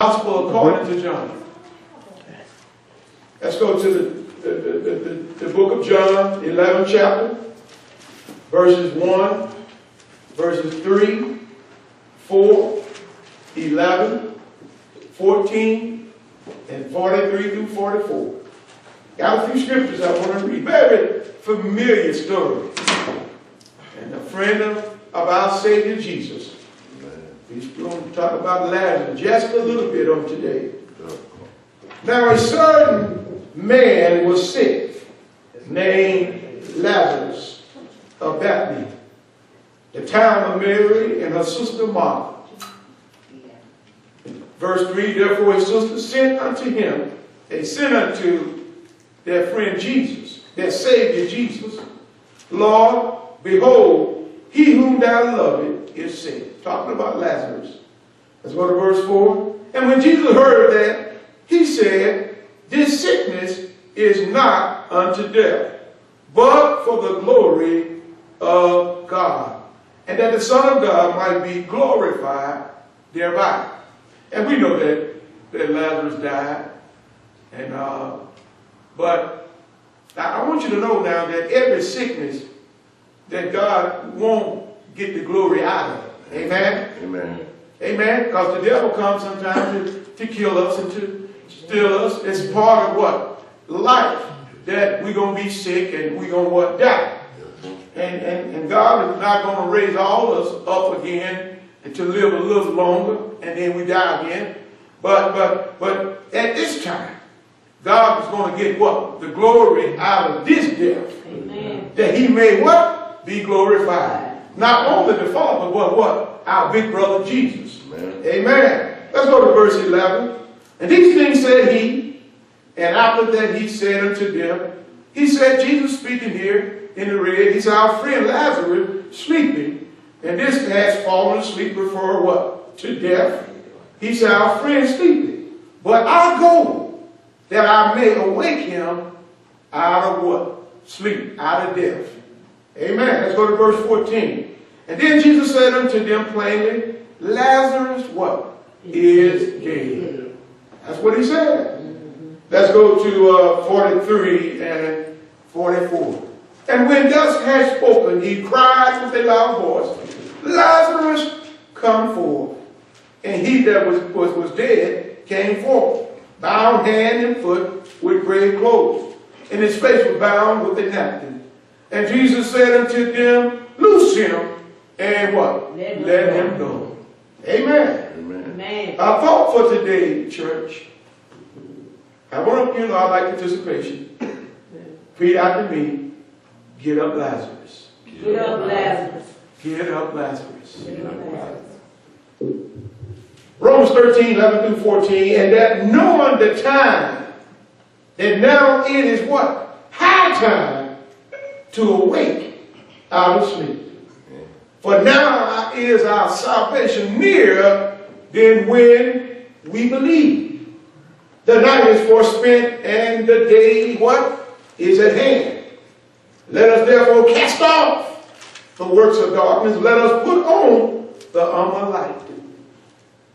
Gospel according to John. Let's go to the book of John, 11th chapter, verses 1, verses 3, 4, 11, 14, and 43 through 44. Got a few scriptures I want to read. Very familiar story. And a friend of our Savior Jesus. He's going to talk about Lazarus just a little bit on today. Now a certain man was sick, named Lazarus of Bethany, the town of Mary and her sister Martha. Verse 3, therefore his sister sent unto him, they sent unto their friend Jesus, their Savior Jesus, Lord, behold, he whom thou lovest is sick. Talking about Lazarus. Let's go to verse 4. And when Jesus heard that, he said, this sickness is not unto death, but for the glory of God, and that the Son of God might be glorified thereby. And we know that Lazarus died. And but I want you to know now that every sickness that God won't get the glory out of. Amen? Amen. Amen. Because the devil comes sometimes to kill us and to steal us. It's part of what? Life. That we're going to be sick and we're going to what? Die. And God is not going to raise all of us up again and to live a little longer and then we die again. But at this time, God is going to get what? The glory out of this death. Amen. That he may what? Be glorified. Not only the Father, but what? Our big brother Jesus. Amen. Amen. Let's go to verse 11. And these things said he, and after that he said unto them, he said, Jesus speaking here in the red, he said, our friend Lazarus sleeping, and this has fallen asleep before what? To death. He said, our friend sleeping, but I go that I may awake him out of what? Sleep, out of death. Amen. Let's go to verse 14. And then Jesus said unto them plainly, Lazarus what? Is dead. That's what he said. Let's go to 43 and 44. And when thus had spoken, he cried with a loud voice, Lazarus, come forth. And he that was dead came forth, bound hand and foot with grave clothes, and his face was bound with a napkin. And Jesus said unto them, loose him, and what? Let him go. Amen. Amen. Our thought for today, church. I want you to know I like participation. Repeat after me. Get up, Lazarus. Get up, Lazarus. Get up, Lazarus. Get up, Lazarus. Romans 13, 11 through 14. And that knowing the time, that now it is what? High time to awake out of sleep. For now is our salvation nearer than when we believe. The night is forspent and the day, what? Is at hand. Let us therefore cast off the works of darkness. Let us put on the armor of light.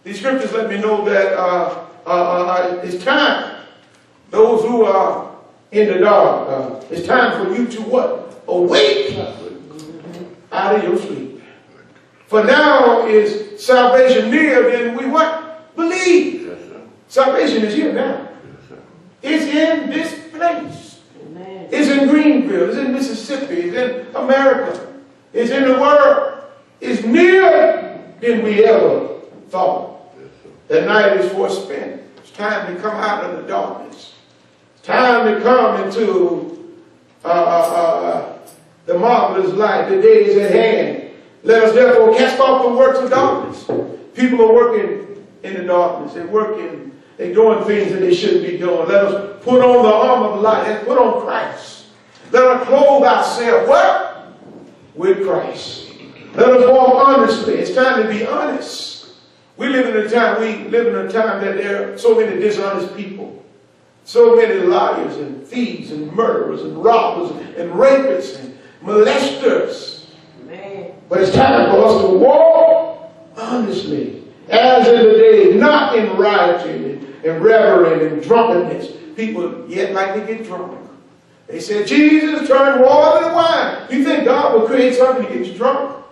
These scriptures let me know that it's time. Those who are in the dark, it's time for you to what? Awake out of your sleep. For now is salvation nearer than we what? Believe. Yes, salvation is here now. Yes, it's in this place. Amen. It's in Greenville. It's in Mississippi. It's in America. It's in the world. It's nearer than we ever thought. Yes, the night is forspent. It's time to come out of the darkness. It's time to come into the marvelous light. The day is at hand. Let us therefore cast off the works of darkness. People are working in the darkness. They're working. They're doing things that they shouldn't be doing. Let us put on the armor of light and put on Christ. Let us clothe ourselves what? With Christ. Let us walk honestly. It's time to be honest. We live in a time that there are so many dishonest people. So many liars and thieves and murderers and robbers and rapists and molesters. Amen. But it's time for us to walk honestly As in the day, not in rioting and revelry and drunkenness. People yet like to get drunk. They said, Jesus turned water into wine. You think God will create something to get you drunk?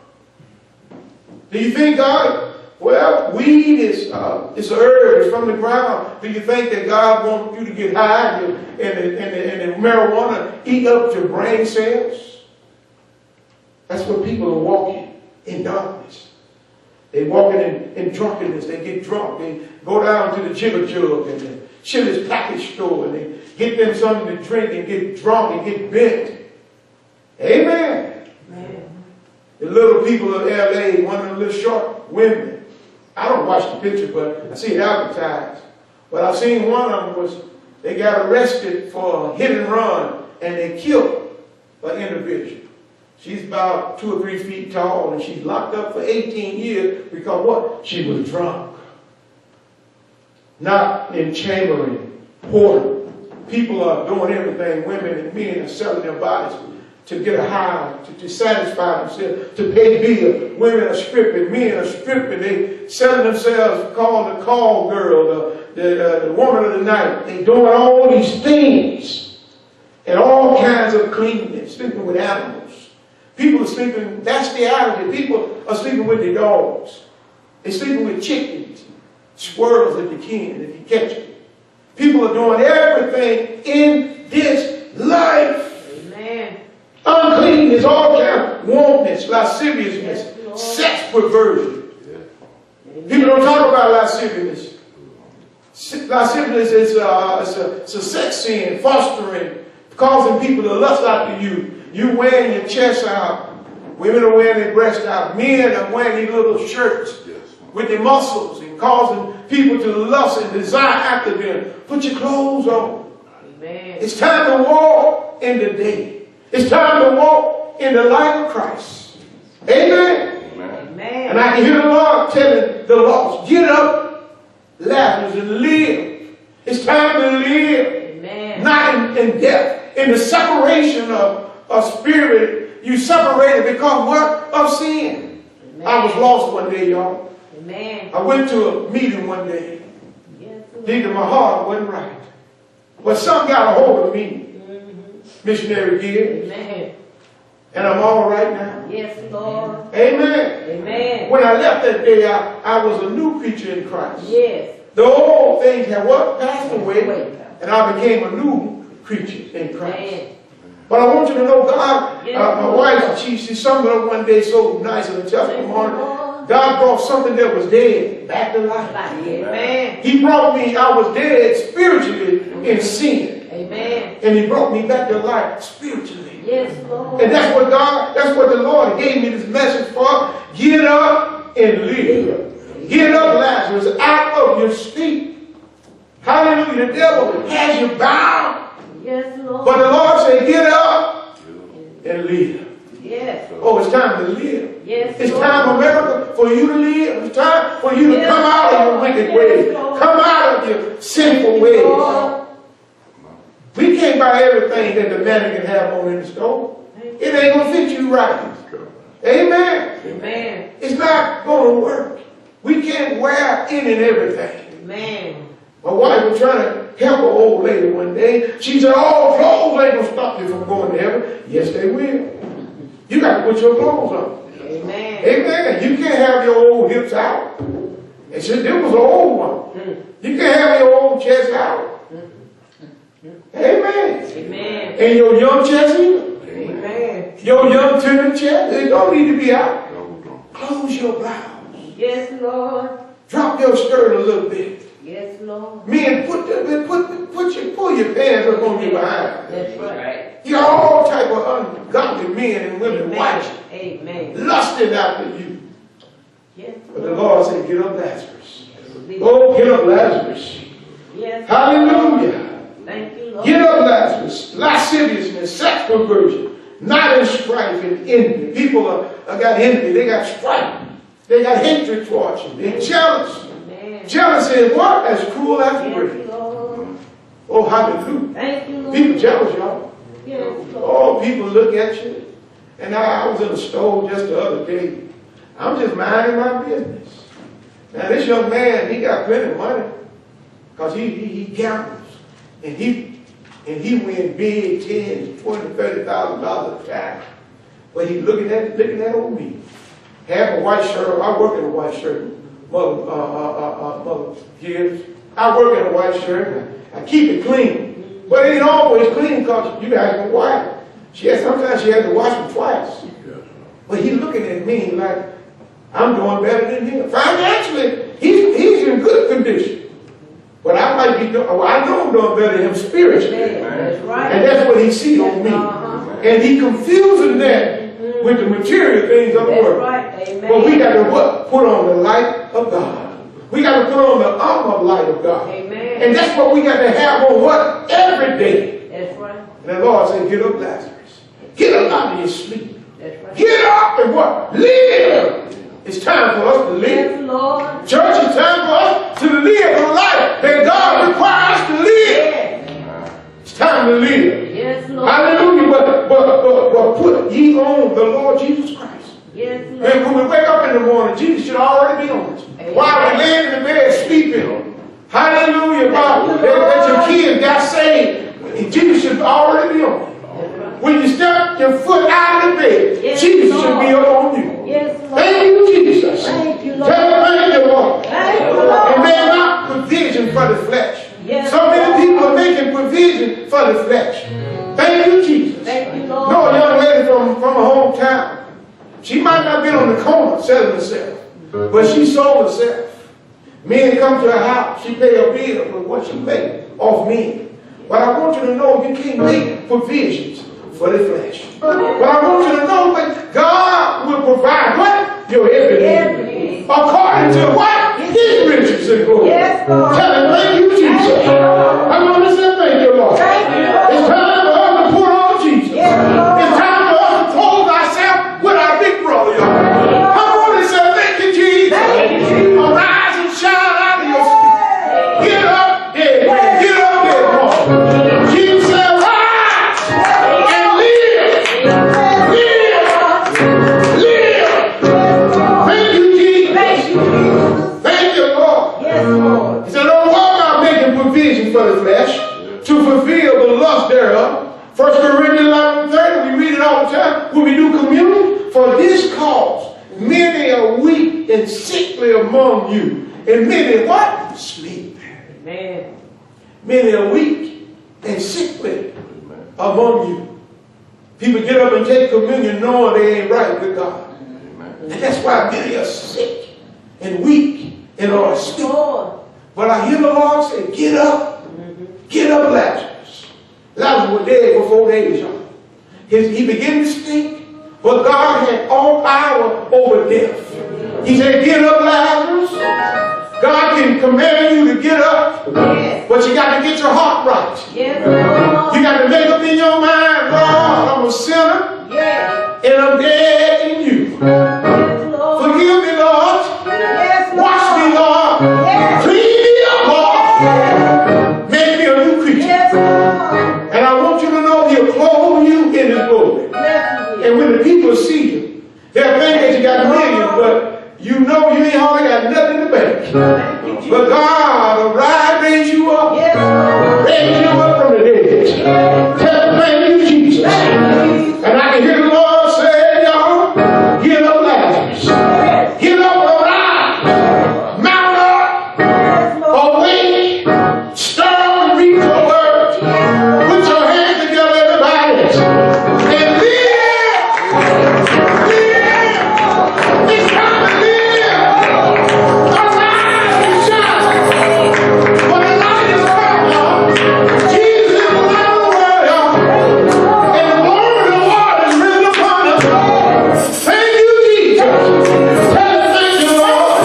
Do you think God, well, weed is it's an herb, it's from the ground. Do you think that God wants you to get high and the marijuana eat up your brain cells? That's what people are walking in darkness. They're walking in drunkenness. They get drunk. They go down to the jigger jug and the Chili's package store and they get them something to drink and get drunk and get bent. Amen. Amen. The little people of L.A., one of the little short women. I don't watch the picture, but I see it advertised. But I've seen one of them was, they got arrested for a hit and run and they killed an individual. She's about 2 or 3 feet tall and she's locked up for 18 years because what? She was drunk. Not in chambering, porter. People are doing everything. Women and men are selling their bodies to get a high, to satisfy themselves, to pay bills. Women are stripping, men are stripping. They selling themselves, called the call girl, the woman of the night. They doing all these things and all kinds of cleanness, sleeping with animals. People are sleeping, that's the attitude. People are sleeping with their dogs. They're sleeping with chickens, squirrels if you can, if you catch them. People are doing everything in this life. Amen. Uncleanness, all kinds of wantonness, lasciviousness, sex perversion. People don't talk about lasciviousness. Lasciviousness is a sex sin, fostering, causing people to lust after you. You wearing your chest out. Women are wearing their breasts out. Men are wearing these little shirts with their muscles and causing people to lust and desire after them. Put your clothes on. Amen. It's time to walk in the day. It's time to walk in the light of Christ. Amen. Amen. And I can hear the Lord telling the lost, get up, Lazarus, and live. It's time to live. Amen. Not in death. In the separation of spirit, you separated because what? Of sin. Amen. I was lost one day, y'all. Amen. I went to a meeting one day. Yes, thinking my heart wasn't right. But something got a hold of me. Missionary Gibbs. Amen. And I'm all right now. Yes, Lord. Amen. Amen. When I left that day, I was a new creature in Christ. Yes. The old things had what? Passed away. And I became a new creature in Christ. Amen. But I want you to know God, my wife, she summed it up one day so nice in the testimony. God brought something that was dead back to life. Amen. He brought me, I was dead spiritually in sin. Amen. And he brought me back to life spiritually. Yes, Lord. And that's what the Lord gave me this message for. Get up and live. Get up, Lazarus, out of your sleep. Hallelujah. The devil has you bound. Yes, Lord. But the Lord said, get up and live. Yes. Oh, it's time to live. Yes, it's time, America, for you to live. It's time for you to come out of your wicked ways. Come out of your sinful ways. We can't buy everything that the man can have on in the store. It ain't going to fit you right. Amen. Amen. It's not going to work. We can't wear any and everything. Amen. My wife was trying to help an old lady one day. She said, all clothes ain't going to stop you from going to heaven. Yes, they will. You got to put your clothes on. Amen. Amen. You can't have your old hips out. And she said, this was an old one. You can't have your old chest out. Amen. Amen. And your young chest either. Amen. Your young tender chest, it don't need to be out. Close your blouse. Yes, Lord. Drop your skirt a little bit. Yes, Lord. Men, pull your pants up on your behind. That's right. You got all type of ungodly men and women watching. Amen. Lusting after you. Yes. But the Lord said, get up, Lazarus. Oh, get up, Lazarus. Yes. Hallelujah. Thank you, Lord. Get up, Lazarus. Lasciviousness, sex perversion, not in strife and envy. People got envy. They got strife. They got hatred towards you. They're jealous. Jealousy is what? As cruel as great. Oh, hallelujah. Thank you, Lord. People jealous, y'all. Yes, oh, people look at you. And I was in a store just the other day. I'm just minding my business. Now this young man, he got plenty of money because he gambles. And he win big, $10,000, $20,000, $30,000 a time. But he's looking at old me. Have a white shirt. I work in a white shirt. Mother gives. I work in a white shirt. I keep it clean. But it ain't always clean because you guys can wipe it. Sometimes she has to wash it twice. But he's looking at me like I'm doing better than him. Financially, he's in good condition. But I might be doing, I know I'm doing better than him spiritually. That's right. And that's what he sees on me. And he confuses that with the material things of the world. Right. Amen. But we got to what? Put on the light of God. We got to put on the armor of light of God. Amen. And that's what we got to have on what? Every day. That's right. And the Lord said, get up, Lazarus. Get up out of your sleep. That's right. Get up and what? Live. It's time for us to live. Yes, Lord. Church, it's time for us to live the life that God requires us to live. Yes. It's time to live. Yes, Lord. Hallelujah. But put ye on the Lord Jesus Christ. Yes, Lord. And when we wake up in the morning, Jesus should already be on us. While we're laying in the bed sleeping. Hallelujah. That your kids got saved. Jesus should already be on you. When you step your foot out of the bed, yes, Jesus Lord. should be up on you. Yes, Lord. Thank you, Jesus. Thank you, Lord. Tell him thank you, Lord. Thank you, Lord. And make not provision for the flesh. Yes, So many people are making provision for the flesh. Thank you, Jesus. Thank you, Lord. No, a young lady from a hometown. She might not have been on the corner selling herself, but she sold herself. Men come to her house. She pay a bill for what she made off men. But I want you to know you can't make provisions for the flesh. But I want you to know that God will provide what? Your everything. According to what? His riches and glory. Yes, Lord. Tell him, thank you, Jesus. I want to say thank you, Lord. Thank you, Lord. It's time for us to put on Jesus. Yes, Lord. It's time for us to clothe ourselves with our big brother, y'all. I want to say thank you, Jesus. Thank you, Jesus. Arise and shine out of your sleep. Get up, dead man. Get up, dead woman. Jesus said, rise and live. Thank you, Jesus. Thank you, Lord. Yes, Lord. He said, don't walk out making provision for the flesh to fulfill the lust thereof. 1 Corinthians 11:30, we read it all the time when we do communion. For this cause, many are weak and sickly among you, and many what? Sleep. Amen. Many are weak and sickly among you. People get up and take communion knowing they ain't right with God. And that's why many are sick and weak and are asleep. Lord. But I hear the Lord say, get up. Get up, Lazarus. Lazarus was dead for 4 days, y'all. He began to stink, but God had all power over death. He said, get up, Lazarus. God can command you to get up, Yes. but you got to get your heart right. Yes, Lord. You got to make up in your mind, Lord, I'm a sinner, Yes. and I'm dead in you. Yes, Lord. Forgive me, Lord. Yes, Lord. Wash me, Lord. Yes. Clean me up, Lord. Make me a new creature. Yes, Lord. And I want you to know he'll clothe you in his glory. Yes, And when the people see you, they'll think that you got millions, but you know you ain't hardly got nothing in the bank. But God will raise you up. Yes, Lord. Raise you up from the dead. Tell them, thank you, Jesus. And I can hear the Lord say, y'all, get up, Lazarus. Get up, arise. Mount up. Yes, Lord. Awake. Stir and read your word. Put your hands together, everybody. And live. Live. It's time to live. Arise and shine. For the light is come, y'all. Jesus is the light of the world, y'all. And the glory of the Lord is risen upon us. Thank you, Jesus. Tell him thank you, Lord.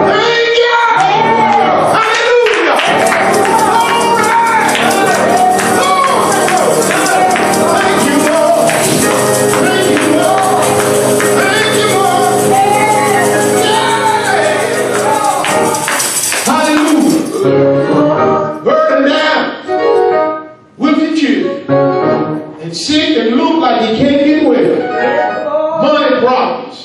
Thank you. Hallelujah. All right. Thank you, Lord. Thank you, Lord. Thank you, Lord. Hallelujah. Burden down with the children and sick and look like he can't get well. Yes, Lord. Money problems.